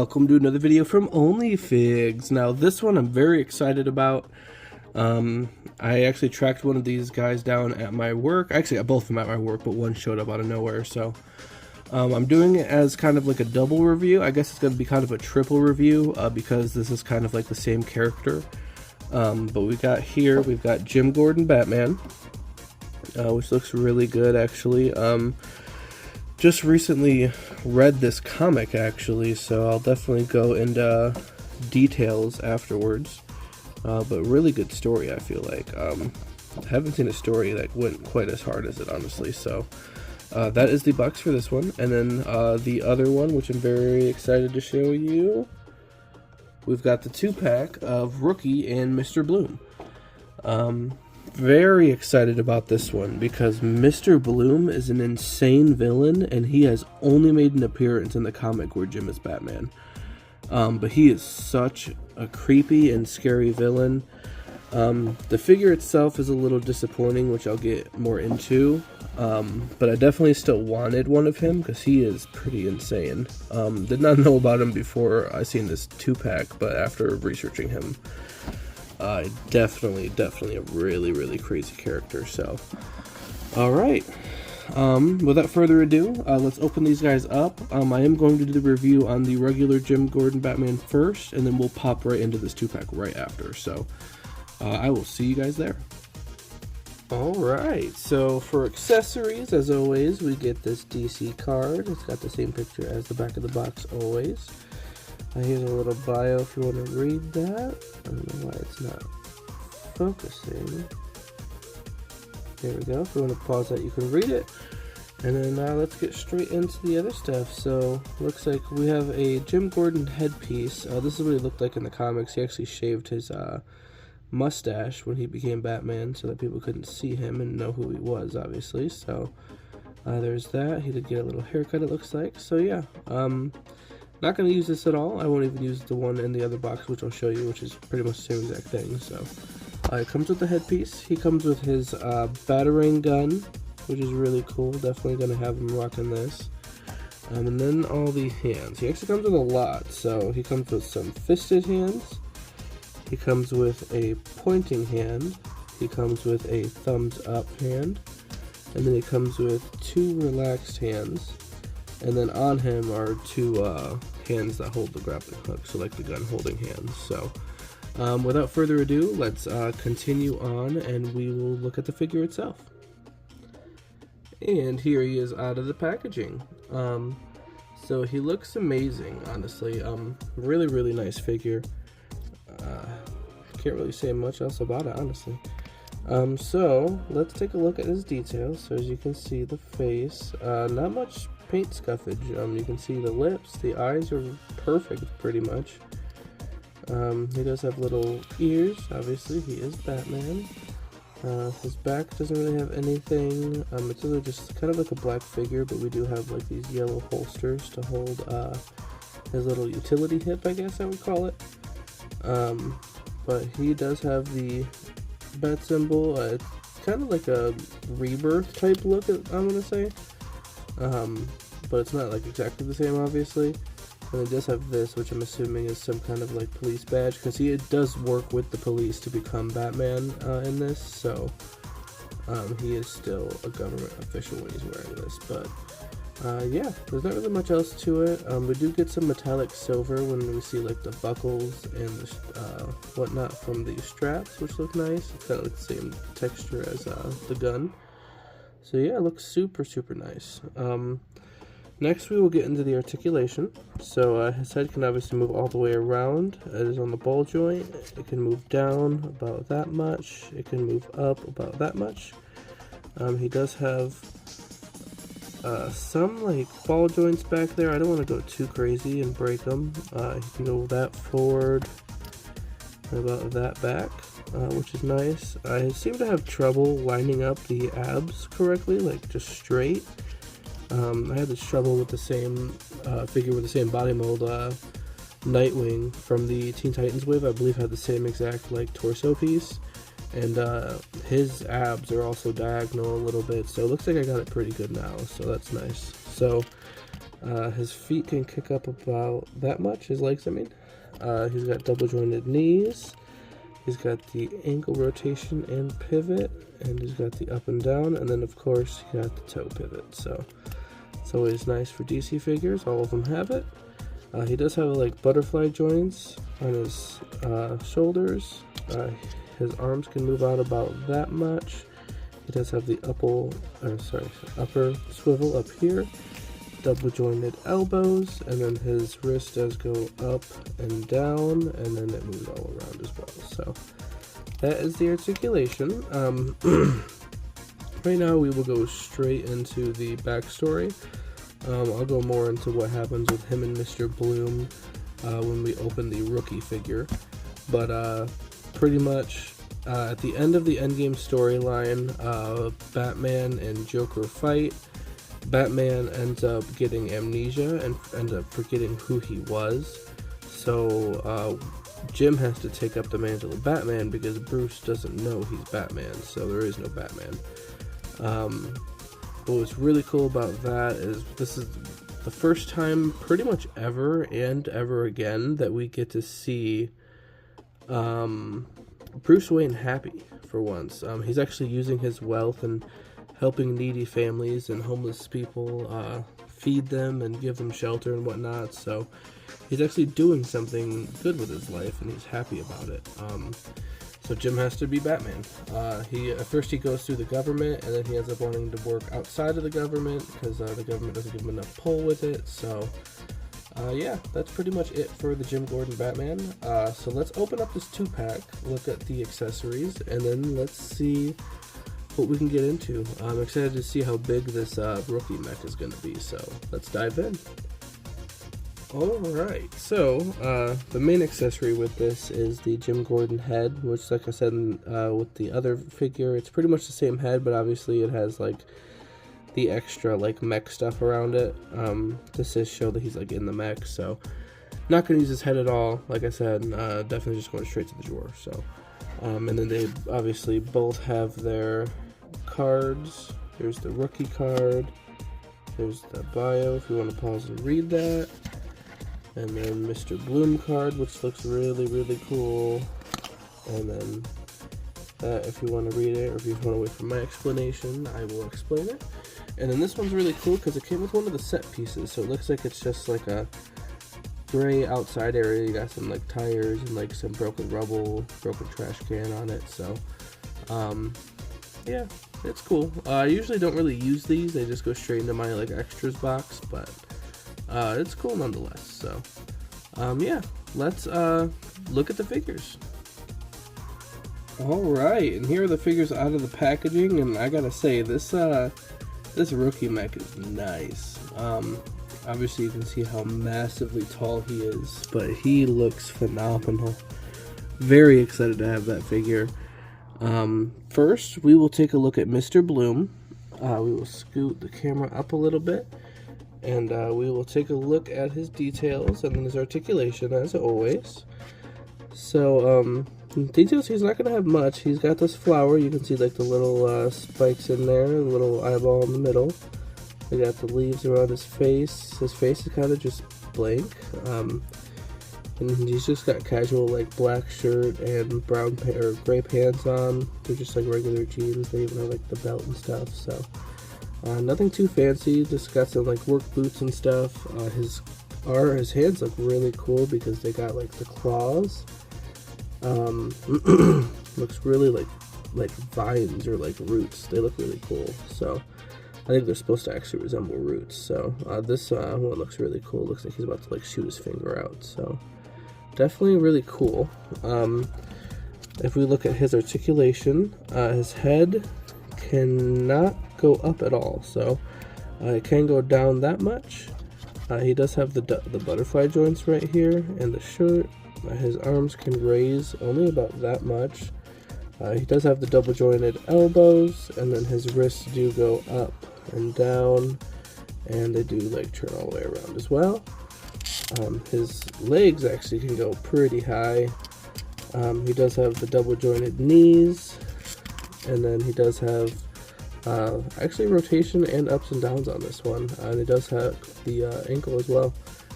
Welcome to another video from OnlyFigs. Now this one I'm very excited about. I actually tracked one of these guys down at my work. Actually, I got both of them at my work, but one showed up out of nowhere. So I'm doing it as kind of like a double review. I guess it's going to be kind of a triple review because this is kind of like the same character. But we've got Jim Gordon Batman, which looks really good actually. Just recently read this comic actually, so I'll definitely go into details afterwards. But really good story, I feel like. I haven't seen a story that went quite as hard as it, honestly. So that is the box for this one, and then the other one, which I'm very excited to show you. We've got the 2-pack of Rookie and Mr. Bloom. Very excited about this one because Mr. Bloom is an insane villain, and he has only made an appearance in the comic where Jim is Batman. But he is such a creepy and scary villain. The figure itself is a little disappointing, which I'll get more into. But I definitely still wanted one of him because he is pretty insane. Did not know about him before I seen this 2-pack, but after researching him, definitely a really crazy character. So, alright. Without further ado, let's open these guys up. I am going to do the review on the regular Jim Gordon Batman first, and then we'll pop right into this 2-pack right after. So, I will see you guys there. Alright, so for accessories, as always, we get this DC card. It's got the same picture as the back of the box always. Here's a little bio if you want to read that. I don't know why it's not focusing. There we go. If you want to pause that, you can read it. And then let's get straight into the other stuff. So, looks like we have a Jim Gordon headpiece. This is what he looked like in the comics. He actually shaved his mustache when he became Batman so that people couldn't see him and know who he was, obviously. So, there's that. He did get a little haircut, it looks like. So, yeah. Not going to use this at all. I won't even use the one in the other box, which I'll show you, which is pretty much the same exact thing. So, it comes with the headpiece. He comes with his batarang gun, which is really cool. Definitely going to have him rocking this. And then all the hands. He actually comes with a lot. So, he comes with some fisted hands. He comes with a pointing hand. He comes with a thumbs up hand. And then he comes with 2 relaxed hands. And then on him are 2 hands that hold the grappling hook, so like the gun holding hands. So without further ado, let's continue on and we will look at the figure itself. And here he is out of the packaging. So he looks amazing, honestly. Really nice figure. Can't really say much else about it, honestly. So let's take a look at his details. So as you can see, the face, not much paint scuffage. You can see the lips, the eyes are perfect pretty much. He does have little ears, obviously he is Batman. His back doesn't really have anything. It's really just kind of like a black figure, but we do have like these yellow holsters to hold his little utility hip, I guess I would call it. But he does have the bat symbol. It's kind of like a rebirth type look, I'm gonna say. But it's not like exactly the same, obviously. And it does have this, which I'm assuming is some kind of like police badge, because he does work with the police to become Batman in this. So he is still a government official when he's wearing this. But yeah, there's not really much else to it. We do get some metallic silver when we see like the buckles and the, whatnot from the straps, which look nice. It's kind of like the same texture as the gun. So yeah, it looks super nice. Next we will get into the articulation. So his head can obviously move all the way around. It is on the ball joint. It can move down about that much. It can move up about that much. He does have some like ball joints back there. I don't want to go too crazy and break them. He can go that forward and about that back, which is nice. I seem to have trouble lining up the abs correctly, like just straight. I had this trouble with the same figure with the same body mold. Nightwing from the Teen Titans wave, I believe, had the same exact like torso piece, and his abs are also diagonal a little bit, so it looks like I got it pretty good now, so that's nice. So His feet can kick up about that much, his legs I mean. He's got double jointed knees. He's got the ankle rotation and pivot, and he's got the up and down, and then of course he got the toe pivot. So it's always nice for DC figures. All of them have it. He does have like butterfly joints on his shoulders. His arms can move out about that much. He does have the upper swivel up here, double jointed elbows, and then his wrist does go up and down, and then it moves all around as well. So that is the articulation. Right now we will go straight into the backstory. I'll go more into what happens with him and Mr. Bloom when we open the rookie figure, but pretty much at the end of the Endgame storyline, Batman and Joker fight. Batman ends up getting amnesia and ends up forgetting who he was, so Jim has to take up the mantle of Batman because Bruce doesn't know he's Batman, so there is no Batman. What was really cool about that is this is the first time pretty much ever and ever again that we get to see Bruce Wayne happy for once. He's actually using his wealth and helping needy families and homeless people, feed them and give them shelter and whatnot, so he's actually doing something good with his life and he's happy about it. So Jim has to be Batman. At first he goes through the government, and then he ends up wanting to work outside of the government because the government doesn't give him enough pull with it. So yeah, that's pretty much it for the Jim Gordon Batman. So let's open up this 2-pack, look at the accessories, and then let's see what we can get into. I'm excited to see how big this rookie mech is going to be, so let's dive in. Alright, so the main accessory with this is the Jim Gordon head, which, like I said with the other figure, it's pretty much the same head, but obviously it has like the extra like mech stuff around it. This is show that he's like in the mech, so not going to use his head at all. Like I said, definitely just going straight to the drawer. So and then they obviously both have their cards. There's the rookie card, there's the bio if you want to pause and read that, and then Mr. Bloom card, which looks really, really cool, and then that if you want to read it, or if you want to wait for my explanation, I will explain it. And then this one's really cool because it came with one of the set pieces, so it looks like it's just like a gray outside area. You got some like tires and like some broken rubble, broken trash can on it, so yeah, it's cool. I usually don't really use these, they just go straight into my like extras box, but it's cool nonetheless. So yeah, let's look at the figures. Alright, and here are the figures out of the packaging, and I gotta say, this rookie mech is nice. Obviously you can see how massively tall he is, but he looks phenomenal. Very excited to have that figure. First, we will take a look at Mr. Bloom. We will scoot the camera up a little bit, and we will take a look at his details and then his articulation, as always. So, details, he's not going to have much. He's got this flower. You can see like the little spikes in there, the little eyeball in the middle. We got the leaves around his face. His face is kind of just blank. And he's just got casual like black shirt and brown or gray pants on. They're just like regular jeans. They even have like the belt and stuff. So nothing too fancy. Just got some like work boots and stuff. His hands look really cool because they got like the claws. Looks really like vines or like roots. They look really cool. So I think they're supposed to actually resemble roots. So this one looks really cool. Looks like he's about to like shoot his finger out. So definitely really cool. If we look at his articulation, his head cannot go up at all. So it can go down that much. He does have the butterfly joints right here and the shirt. His arms can raise only about that much. He does have the double jointed elbows, and then his wrists do go up and down, and they do like turn all the way around as well. His legs actually can go pretty high. He does have the double jointed knees, and then he does have Actually rotation and ups and downs on this one, and it does have the ankle as well,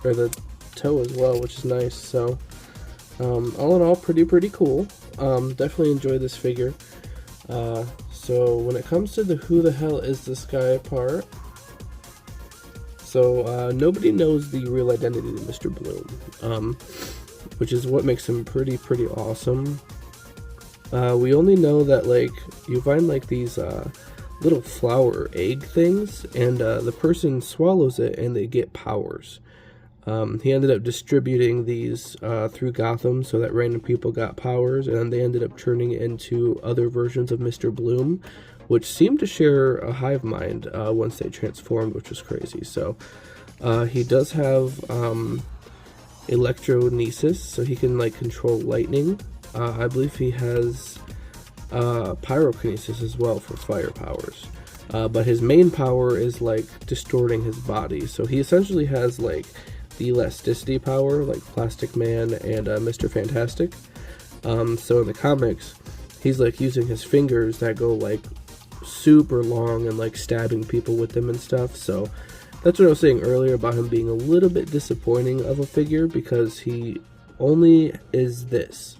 or the toe as well, which is nice. So all in all, pretty cool. Definitely enjoy this figure. So when it comes to the who the hell is this guy part, so nobody knows the real identity of Mr. Bloom, which is what makes him pretty awesome. We only know that, like, you find like these little flower egg things, and the person swallows it and they get powers. He ended up distributing these through Gotham so that random people got powers, and they ended up turning into other versions of Mr. Bloom, which seemed to share a hive mind once they transformed, which was crazy. So he does have electronesis, so he can like control lightning. I believe he has pyrokinesis as well for fire powers. But his main power is like distorting his body. So he essentially has like the elasticity power, like Plastic Man and Mr. Fantastic. So in the comics, he's like using his fingers that go like super long and like stabbing people with them and stuff. So that's what I was saying earlier about him being a little bit disappointing of a figure, because he only is this.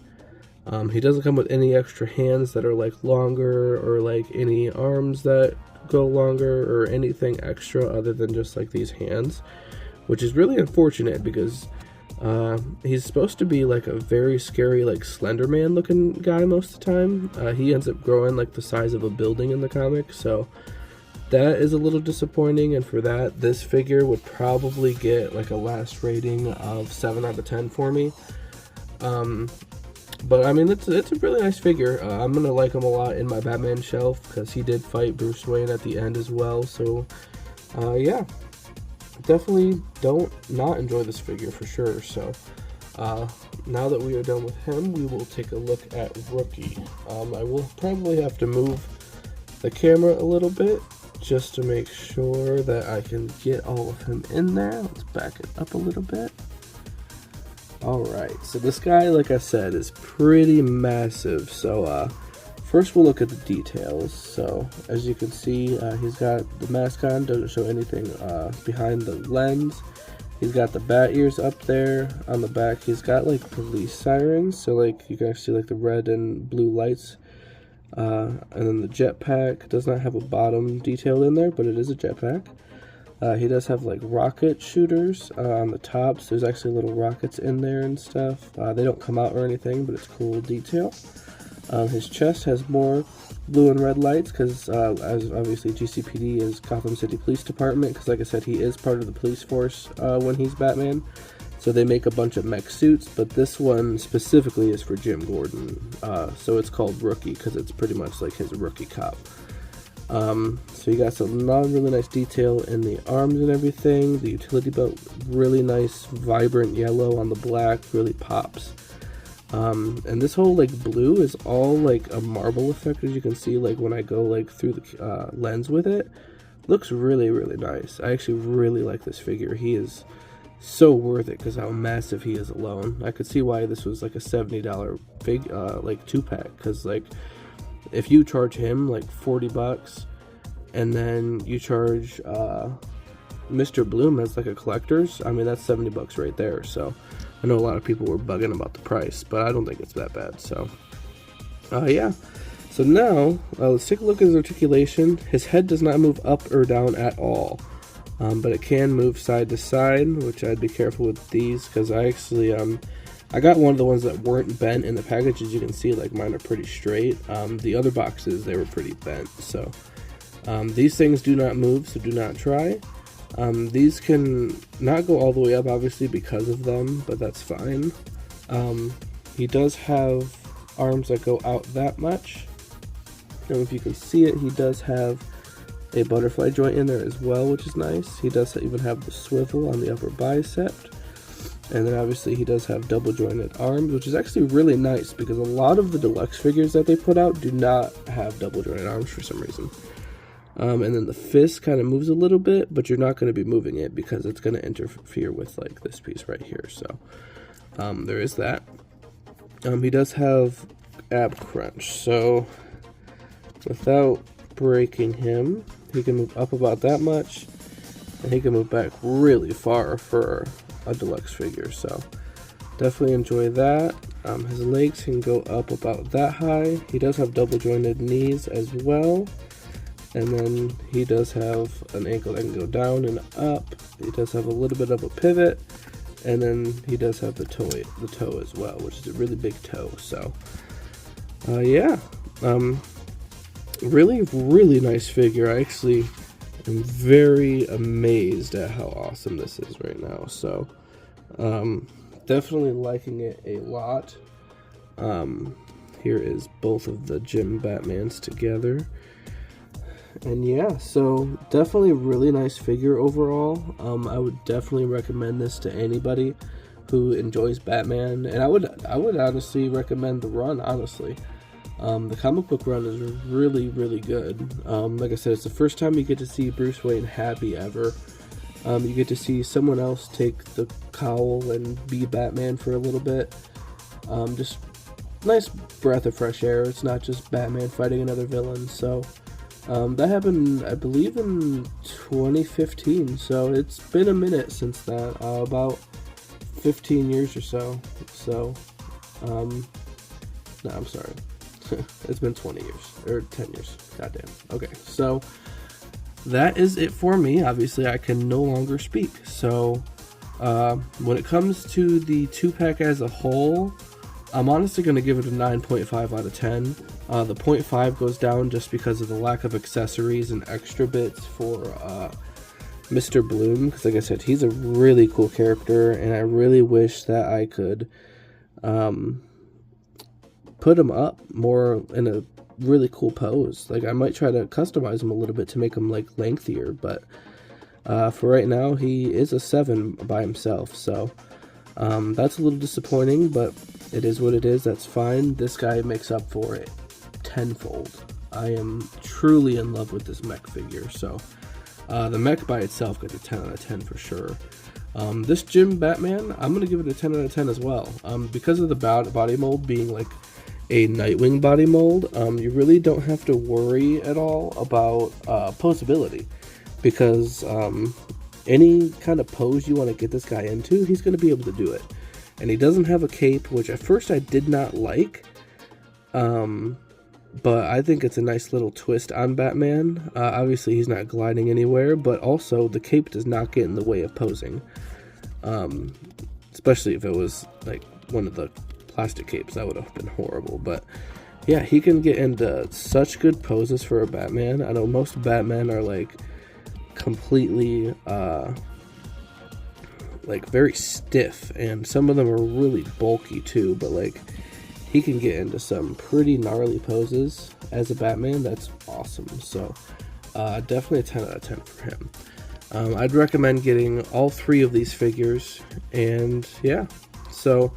He doesn't come with any extra hands that are like longer, or like any arms that go longer, or anything extra other than just like these hands, which is really unfortunate, because he's supposed to be like a very scary, like Slender Man looking guy most of the time. He ends up growing like the size of a building in the comic, so that is a little disappointing, and for that, this figure would probably get like a last rating of 7 out of 10 for me. But I mean, it's a really nice figure. I'm gonna like him a lot in my Batman shelf, because he did fight Bruce Wayne at the end as well. So yeah, definitely don't not enjoy this figure for sure. So now that we are done with him, we will take a look at Rookie. I will probably have to move the camera a little bit just to make sure that I can get all of him in there. Let's back it up a little bit. Alright, so this guy, like I said, is pretty massive. So first we'll look at the details. So as you can see, he's got the mask on, doesn't show anything behind the lens. He's got the bat ears up there. On the back, he's got like police sirens, so like you can actually see like the red and blue lights. And then the jetpack does not have a bottom detailed in there, but it is a jetpack. He does have like rocket shooters on the tops. There's actually little rockets in there and stuff. They don't come out or anything, but it's cool detail. His chest has more blue and red lights, because as obviously GCPD is Gotham City Police Department, because like I said, he is part of the police force when he's Batman. So they make a bunch of mech suits, but this one specifically is for Jim Gordon. So it's called Rookie, because it's pretty much like his rookie cop. So you got some really nice detail in the arms and everything. The utility belt, really nice vibrant yellow on the black, really pops. And this whole like blue is all like a marble effect, as you can see, like when I go like through the lens with it. Looks really nice. I actually really like this figure. He is so worth it because how massive he is alone. I could see why this was like a $70 fig like 2-pack, because like if you charge him like $40 and then you charge Mr. Bloom as like a collector's, I mean that's $70 right there. So I know a lot of people were bugging about the price, but I don't think it's that bad. So yeah. So now let's take a look at his articulation. His head does not move up or down at all. But it can move side to side, which I'd be careful with these, because I actually I got one of the ones that weren't bent in the package. As you can see, like mine are pretty straight. The other boxes, they were pretty bent. So these things do not move, so do not try. These can not go all the way up, obviously, because of them, but that's fine. He does have arms that go out that much. I don't know if you can see it. He does have a butterfly joint in there as well, which is nice. He does even have the swivel on the upper bicep, and then obviously he does have double jointed arms, which is actually really nice, because a lot of the deluxe figures that they put out do not have double jointed arms for some reason. And then the fist kind of moves a little bit, but you're not going to be moving it because it's going to interfere with like this piece right here. So there is that. He does have ab crunch, so without breaking him. He can move up about that much, and he can move back really far for a deluxe figure, so definitely enjoy that. His legs can go up about that high. He does have double jointed knees as well, and then he does have an ankle that can go down and up. He does have a little bit of a pivot, and then he does have the toe as well, which is a really big toe. So yeah, really nice figure. I actually am very amazed at how awesome this is right now. So definitely liking it a lot. Here is both of the Jim Batmans together. And yeah, so definitely a really nice figure overall. I would definitely recommend this to anybody who enjoys Batman, and I would honestly recommend the run, honestly. The comic book run is really good. Like I said, it's the first time you get to see Bruce Wayne happy ever. You get to see someone else take the cowl and be Batman for a little bit. Just nice breath of fresh air. It's not just Batman fighting another villain. So that happened, I believe, in 2015. So it's been a minute since that, about 15 years or so. So no, I'm sorry. It's been 20 years, or 10 years. Goddamn. Okay, so that is it for me. Obviously, I can no longer speak. So when it comes to the 2-pack as a whole, I'm honestly going to give it a 9.5 out of 10. The 0.5 goes down just because of the lack of accessories and extra bits for Mr. Bloom, because like I said, he's a really cool character, and I really wish that I could put him up more in a really cool pose. Like, I might try to customize him a little bit to make him like lengthier, but for right now he is a 7 by himself, so that's a little disappointing, but it is what it is. That's fine. This guy makes up for it tenfold. I am truly in love with this mech figure, so the mech by itself gets a 10 out of 10 for sure. This Jim Batman, I'm gonna give it a 10 out of 10 as well, because of the body mold being like a Nightwing body mold. You really don't have to worry at all about posability, because any kind of pose you want to get this guy into, he's going to be able to do it. And he doesn't have a cape, which at first I did not like, but I think it's a nice little twist on Batman. Obviously he's not gliding anywhere, but also the cape does not get in the way of posing, especially if it was like one of the plastic capes. That would have been horrible. But yeah, he can get into such good poses for a Batman. I know most Batman are like completely like very stiff, and some of them are really bulky too, but like he can get into some pretty gnarly poses as a Batman. That's awesome. So definitely a 10 out of 10 for him. I'd recommend getting all 3 of these figures, and yeah, so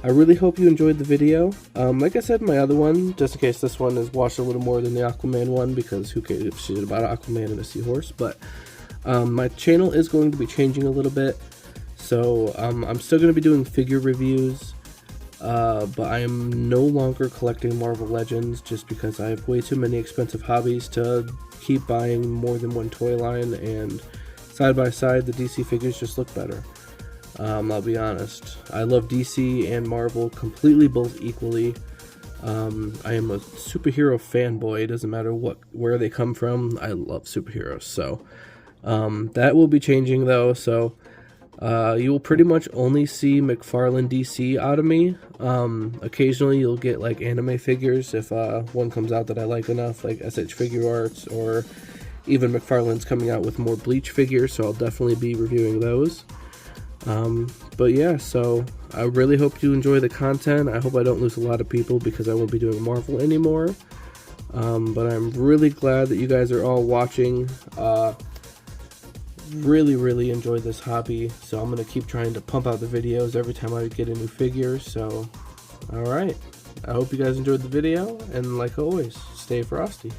I really hope you enjoyed the video. Like I said, my other one, just in case this one is watched a little more than the Aquaman one, because who cares if shit about Aquaman and a seahorse, but my channel is going to be changing a little bit, so I'm still going to be doing figure reviews, but I am no longer collecting Marvel Legends, just because I have way too many expensive hobbies to keep buying more than one toy line, and side by side, the DC figures just look better. I'll be honest. I love DC and Marvel completely, both equally. I am a superhero fanboy. It doesn't matter where they come from. I love superheroes. So that will be changing though. So you will pretty much only see McFarlane DC out of me. Occasionally you'll get like anime figures if one comes out that I like enough, like SH Figure Arts, or even McFarlane's coming out with more Bleach figures, so I'll definitely be reviewing those. But yeah, so I really hope you enjoy the content. I hope I don't lose a lot of people because I won't be doing Marvel anymore. But I'm really glad that you guys are all watching. Really enjoy this hobby, so I'm going to keep trying to pump out the videos every time I get a new figure. So, alright, I hope you guys enjoyed the video, and like always, stay frosty.